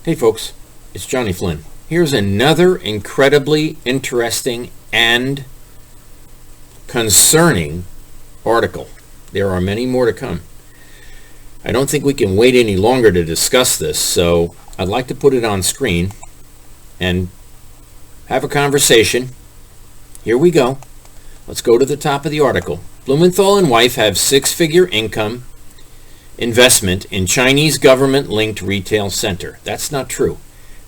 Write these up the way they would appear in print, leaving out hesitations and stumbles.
Hey folks, it's Johnny Flynn. Here's another incredibly interesting and concerning article. There are many more to come. I don't think we can wait any longer to discuss this, so I'd like to put it on screen and have a conversation. Here we go. Let's go to the top of the article. Blumenthal and wife have six-figure income investment in Chinese government-linked retail center. That's not true.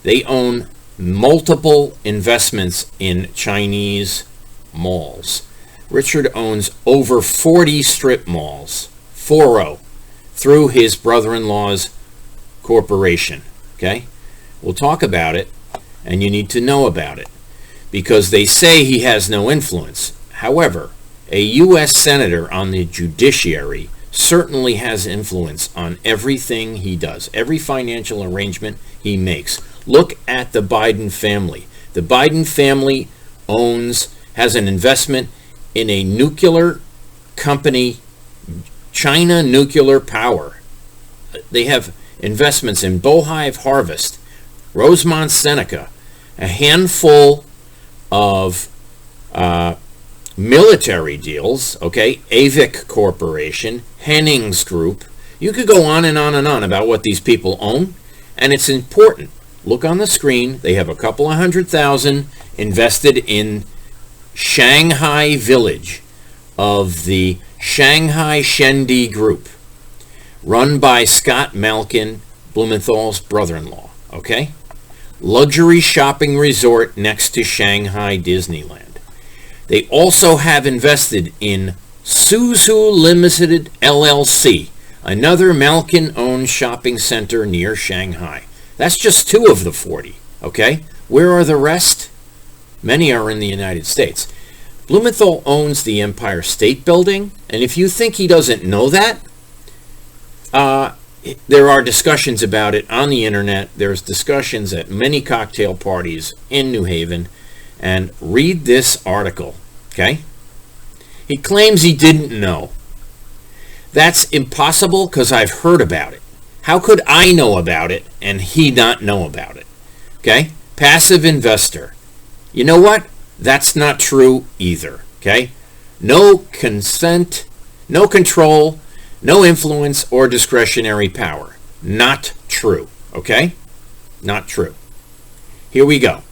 They own multiple investments in Chinese malls. Richard owns over 40 strip malls, 40, through his brother-in-law's corporation. Okay? We'll talk about it, and you need to know about it, because they say he has no influence. However, a U.S. senator on the Judiciary certainly has influence on everything he does, every financial arrangement he makes. Look at the Biden family. The Biden family has an investment in a nuclear company, China Nuclear Power. They have investments in Bohive Harvest, Rosemont Seneca, a handful of military deals, okay, Avic Corporation, Hennings Group. You could go on and on and on about what these people own, and it's important. Look on the screen. They have a couple of $100,000 invested in Shanghai Village of the Shanghai Shendi Group, run by Scott Malkin, Blumenthal's brother-in-law, okay? Luxury shopping resort next to Shanghai Disneyland. They also have invested in Suzu Limited LLC, another Malkin-owned shopping center near Shanghai. That's just 2 of the 40, okay? Where are the rest? Many are in the United States. Blumenthal owns the Empire State Building, and if you think he doesn't know that, there are discussions about it on the internet. There's discussions at many cocktail parties in New Haven. And read this article, okay? He claims he didn't know. That's impossible because I've heard about it. How could I know about it and he not know about it? Okay? Passive investor. You know what? That's not true either, okay? No consent, no control, no influence or discretionary power. Not true, okay? Not true. Here we go.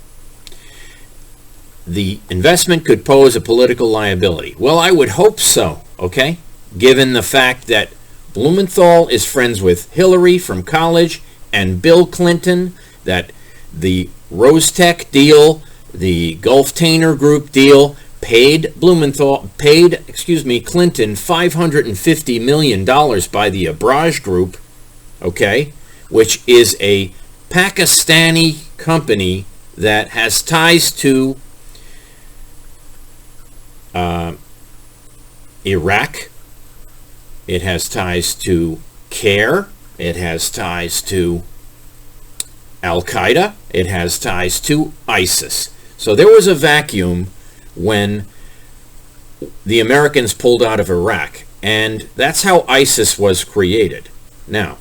The investment could pose a political liability. Well, I would hope so, okay? Given the fact that Blumenthal is friends with Hillary from college and Bill Clinton, that the Rostec deal, the Gulf Tainer Group deal, paid Clinton $550 million by the Abraj Group, okay, which is a Pakistani company that has ties to Iraq. It has ties to CARE. It has ties to Al-Qaeda. It has ties to ISIS. So there was a vacuum when the Americans pulled out of Iraq, and that's how ISIS was created. Now,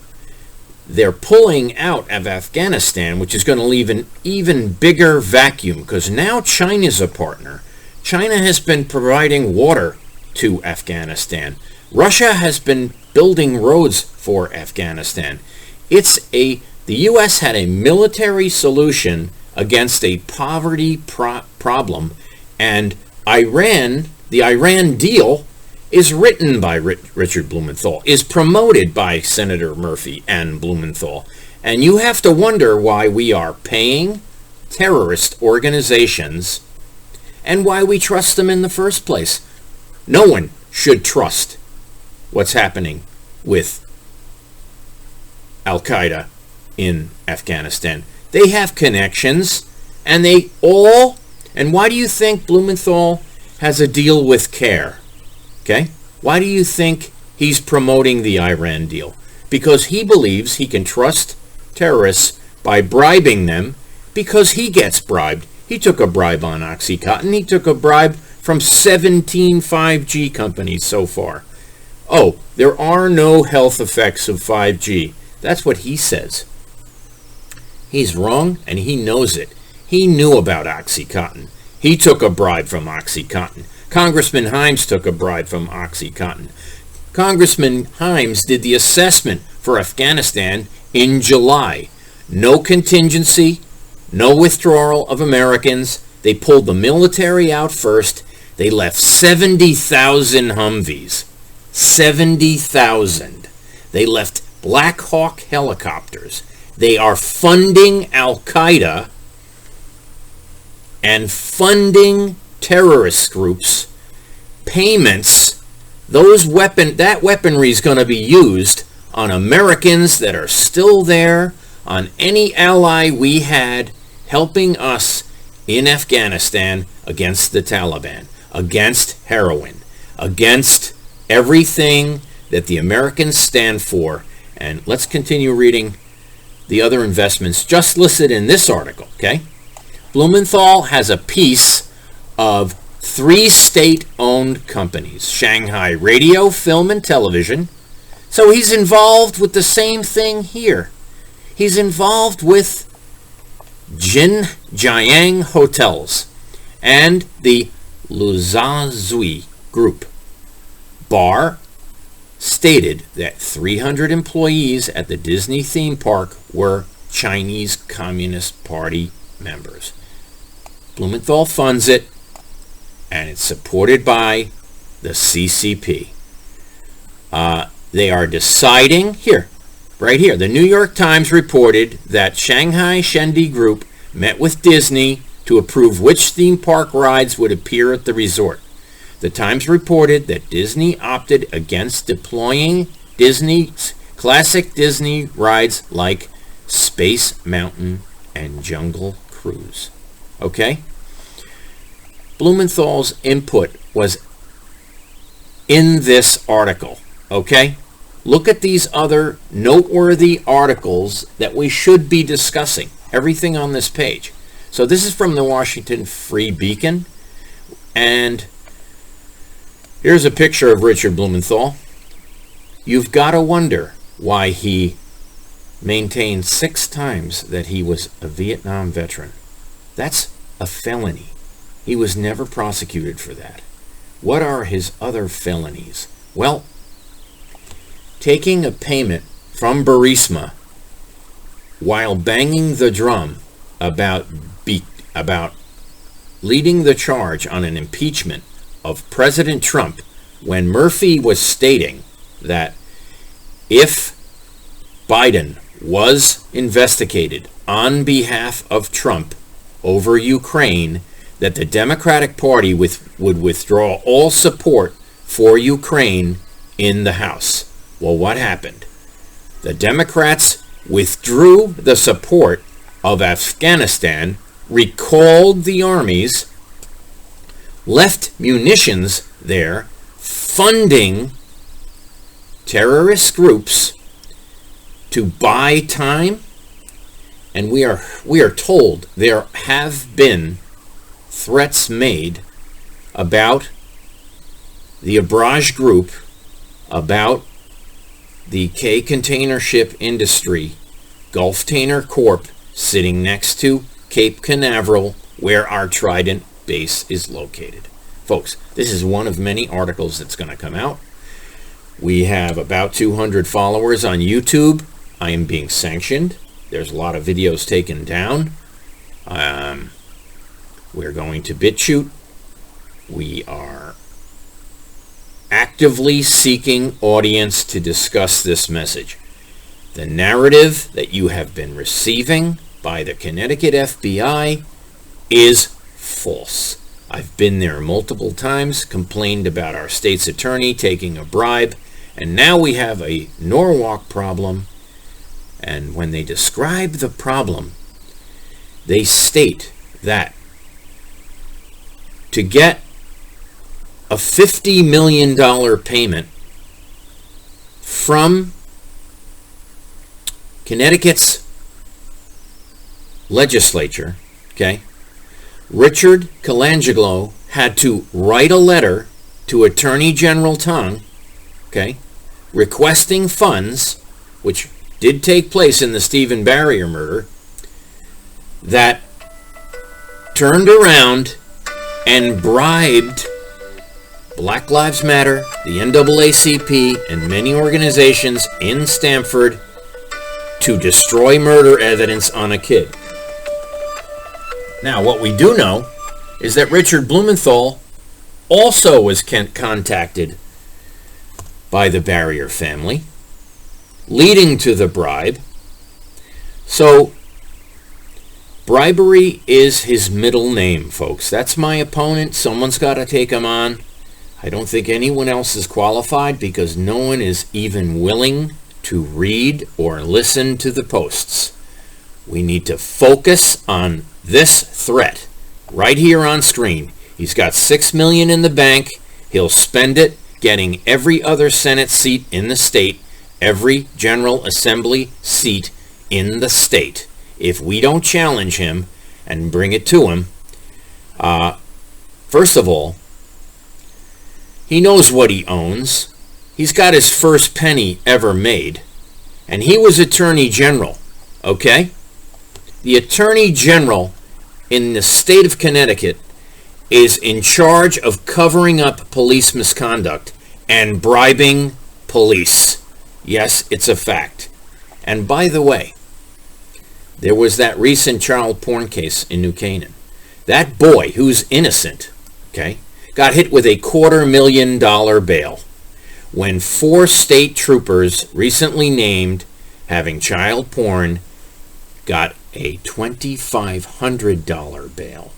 they're pulling out of Afghanistan, which is going to leave an even bigger vacuum, because now China's a partner. China has been providing water to Afghanistan. Russia has been building roads for Afghanistan. The U.S. had a military solution against a poverty problem, and the Iran deal is written by Richard Blumenthal, is promoted by Senator Murphy and Blumenthal. And you have to wonder why we are paying terrorist organizations and why we trust them in the first place. No one should trust what's happening with Al-Qaeda in Afghanistan. They have connections, and why do you think Blumenthal has a deal with CARE? Okay? Why do you think he's promoting the Iran deal? Because he believes he can trust terrorists by bribing them, because he gets bribed. He took a bribe on OxyContin. He took a bribe from 17 5G companies so far. Oh, there are no health effects of 5G. That's what he says. He's wrong, and he knows it. He knew about OxyContin. He took a bribe from OxyContin. Congressman Himes took a bribe from OxyContin. Congressman Himes did the assessment for Afghanistan in July. No contingency, no withdrawal of Americans. They pulled the military out first. They left 70,000 Humvees. 70,000. They left Black Hawk helicopters. They are funding Al-Qaeda and funding terrorist groups. Payments, that weaponry is going to be used on Americans that are still there, on any ally we had helping us in Afghanistan against the Taliban, against heroin, against everything that the Americans stand for. And let's continue reading the other investments just listed in this article, okay? Blumenthal has a piece of 3 state-owned companies, Shanghai Radio, Film, and Television. So he's involved with the same thing here. He's involved with Jinjiang Hotels and the Luzazui Group. Barr stated that 300 employees at the Disney theme park were Chinese Communist Party members. Blumenthal funds it, and it's supported by the CCP. They are deciding, right here, the New York Times reported that Shanghai Shendi Group met with Disney to approve which theme park rides would appear at the resort. The Times reported that Disney opted against deploying Disney's classic Disney rides like Space Mountain and Jungle Cruise. Okay? Blumenthal's input was in this article. Okay? Look at these other noteworthy articles that we should be discussing. Everything on this page. So this is from the Washington Free Beacon. And here's a picture of Richard Blumenthal. You've got to wonder why he maintained 6 times that he was a Vietnam veteran. That's a felony. He was never prosecuted for that. What are his other felonies? Well, taking a payment from Burisma while banging the drum about leading the charge on an impeachment of President Trump when Murphy was stating that if Biden was investigated on behalf of Trump over Ukraine, that the Democratic Party would withdraw all support for Ukraine in the House. Well, what happened? The Democrats withdrew the support of Afghanistan, recalled the armies, left munitions there, funding terrorist groups to buy time, and we are told there have been threats made about the Abraj Group, about the K container ship industry, Gulf Tanner Corp, sitting next to Cape Canaveral, where our Trident base is located. Folks, this is one of many articles that's going to come out. We have about 200 followers on YouTube. I am being sanctioned. There's a lot of videos taken down. We're going to BitChute. We are actively seeking audience to discuss this message. The narrative that you have been receiving by the Connecticut FBI is false. I've been there multiple times, complained about our state's attorney taking a bribe, and now we have a Norwalk problem. And when they describe the problem, they state that to get a $50 million payment from Connecticut's legislature, okay, Richard Colangelo had to write a letter to Attorney General Tong, okay, requesting funds, which did take place in the Stephen Barrier murder, that turned around and bribed Black Lives Matter, the NAACP, and many organizations in Stanford to destroy murder evidence on a kid. Now, what we do know is that Richard Blumenthal also was contacted by the Barrier family, leading to the bribe. So, bribery is his middle name, folks. That's my opponent. Someone's got to take him on. I don't think anyone else is qualified because no one is even willing to read or listen to the posts. We need to focus on this threat right here on screen. He's got $6 million in the bank. He'll spend it getting every other Senate seat in the state, every General Assembly seat in the state. If we don't challenge him and bring it to him, first of all, he knows what he owns. He's got his first penny ever made. And he was Attorney General, okay? The Attorney General in the state of Connecticut is in charge of covering up police misconduct and bribing police. Yes, it's a fact. And by the way, there was that recent child porn case in New Canaan. That boy, who's innocent, okay, got hit with a $250,000 bail when 4 state troopers recently named having child porn got a $2,500 bail.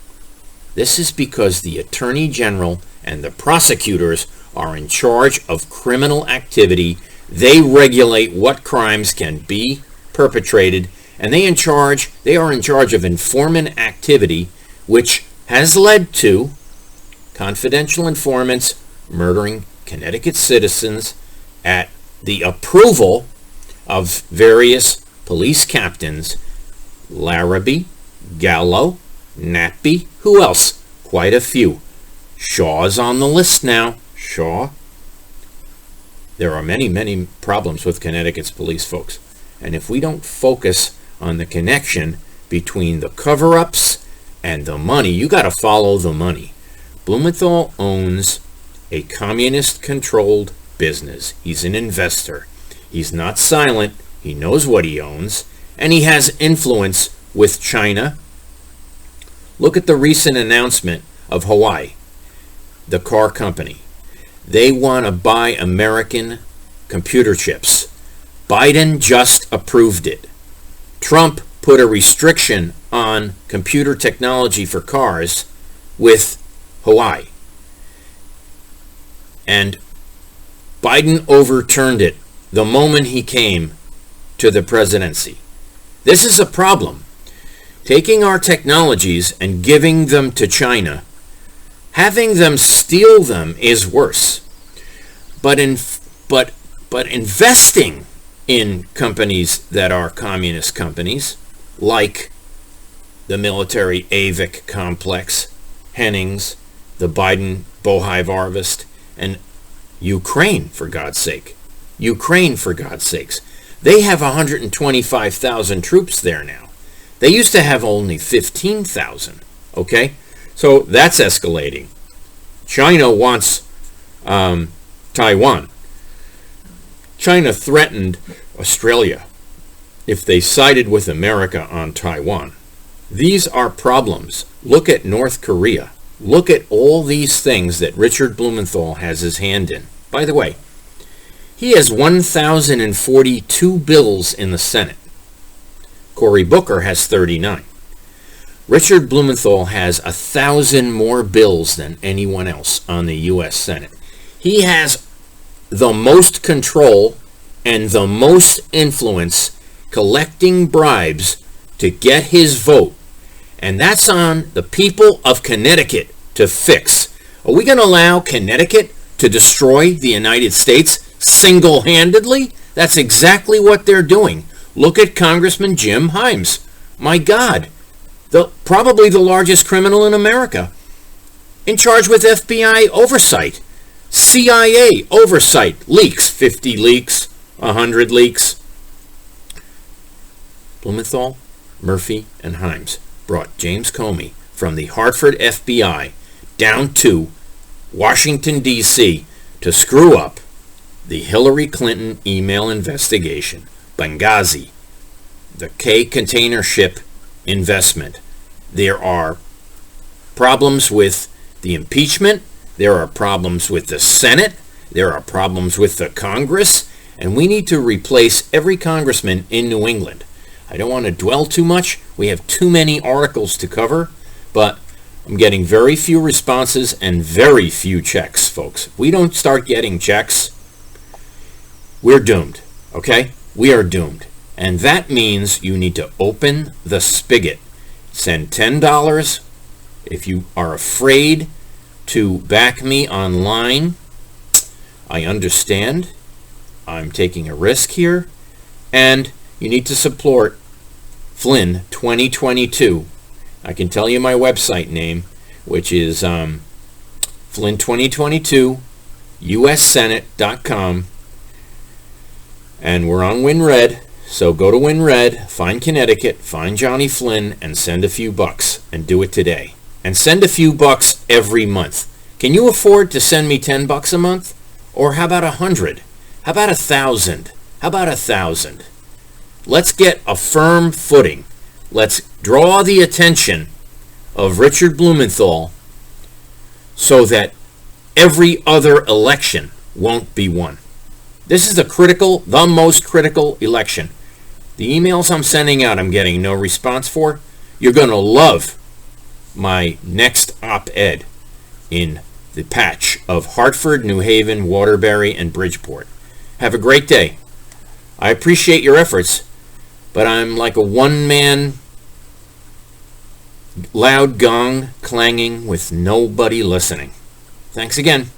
This is because the Attorney General and the prosecutors are in charge of criminal activity. They regulate what crimes can be perpetrated, and they are in charge of informant activity, which has led to confidential informants murdering Connecticut citizens at the approval of various police captains, Larrabee, Gallo, Nappy, who else? Quite a few. Shaw's on the list now. Shaw. There are many, many problems with Connecticut's police, folks. And if we don't focus on the connection between the cover-ups and the money, you got to follow the money. Blumenthal owns a communist-controlled business. He's an investor. He's not silent. He knows what he owns. And he has influence with China. Look at the recent announcement of Huawei, the car company. They want to buy American computer chips. Biden just approved it. Trump put a restriction on computer technology for cars with Huawei. And Biden overturned it the moment he came to the presidency. This is a problem. Taking our technologies and giving them to China, having them steal them is worse. But investing in companies that are communist companies, like the military AVIC complex, Hennings, the Biden Bohive harvest, and Ukraine, for God's sake. Ukraine, for God's sakes. They have 125,000 troops there now. They used to have only 15,000, okay? So that's escalating. China wants Taiwan. China threatened Australia if they sided with America on Taiwan. These are problems. Look at North Korea. Look at all these things that Richard Blumenthal has his hand in. By the way, he has 1,042 bills in the Senate. Cory Booker has 39. Richard Blumenthal has 1,000 more bills than anyone else on the U.S. Senate. He has the most control and the most influence collecting bribes to get his vote. And that's on the people of Connecticut to fix. Are we going to allow Connecticut to destroy the United States single-handedly? That's exactly what they're doing. Look at Congressman Jim Himes. My God, probably the largest criminal in America, in charge with FBI oversight, CIA oversight, leaks, 50 leaks, 100 leaks. Blumenthal, Murphy, and Himes. brought James Comey from the Hartford FBI down to Washington, D.C. to screw up the Hillary Clinton email investigation, Benghazi, the K container ship investment. There are problems with the impeachment. There are problems with the Senate. There are problems with the Congress. And we need to replace every congressman in New England. I don't want to dwell too much. We have too many articles to cover, but I'm getting very few responses and very few checks, folks. If we don't start getting checks, we're doomed, okay? We are doomed. And that means you need to open the spigot. Send $10 if you are afraid to back me online. I understand. I'm taking a risk here. And you need to support Flynn 2022. I can tell you my website name, which is Flynn 2022, USSenate.com. And we're on WinRed, so go to WinRed, find Connecticut, find Johnny Flynn, and send a few bucks, and do it today. And send a few bucks every month. Can you afford to send me $10 a month? Or how about 100? How about 1,000? How about 1,000? Let's get a firm footing. Let's draw the attention of Richard Blumenthal so that every other election won't be won. This is the most critical election. The emails I'm sending out, I'm getting no response for. You're going to love my next op-ed in the patch of Hartford, New Haven, Waterbury, and Bridgeport. Have a great day. I appreciate your efforts, but I'm like a one-man loud gong clanging with nobody listening. Thanks again.